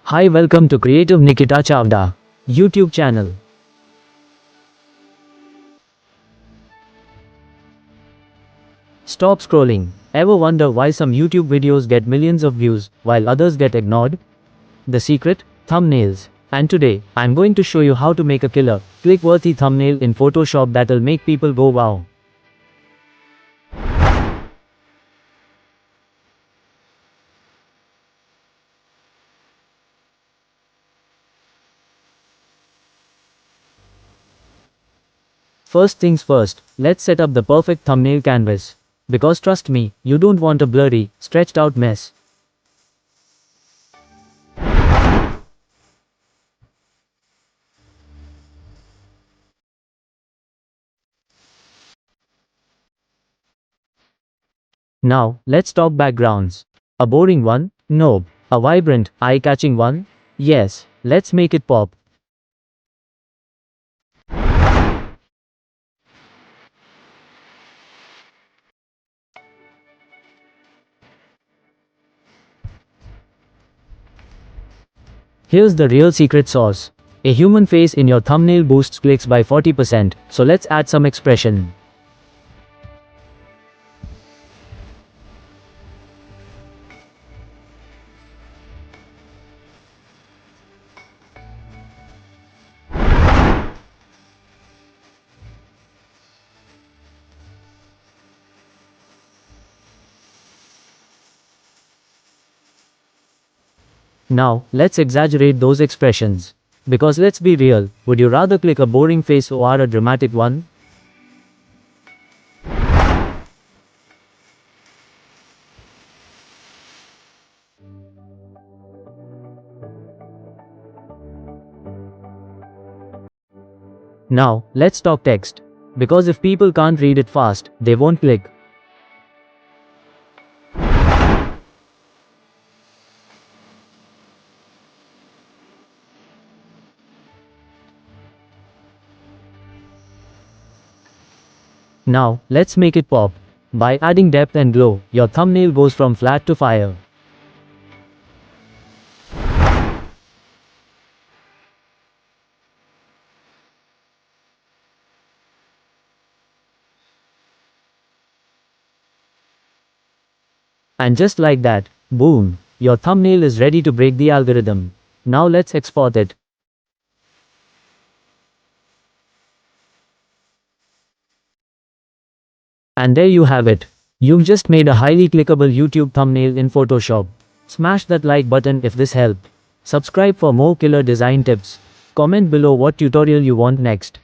Hi, welcome to Creative Nikita Chavda YouTube channel. Stop scrolling. Ever wonder why some YouTube videos get millions of views while others get ignored? The secret? Thumbnails. And today, I'm going to show you how to make a killer, click-worthy thumbnail in Photoshop that'll make people go wow. First things first, let's set up the perfect thumbnail canvas. Because trust me, you don't want a blurry, stretched out mess. Now, let's talk backgrounds. A boring one? Nope. A vibrant, eye-catching one? Yes. Let's make it pop. Here's the real secret sauce. A human face in your thumbnail boosts clicks by 40%, so let's add some expression. Now, let's exaggerate those expressions. Because let's be real, would you rather click a boring face or a dramatic one? Now, let's talk text. Because if people can't read it fast, they won't click. Now, let's make it pop. By adding depth and glow, your thumbnail goes from flat to fire. And just like that, boom, your thumbnail is ready to break the algorithm. Now let's export it. And there you have it. You've just made a highly clickable YouTube thumbnail in Photoshop. Smash that like button if this helped. Subscribe for more killer design tips. Comment below what tutorial you want next.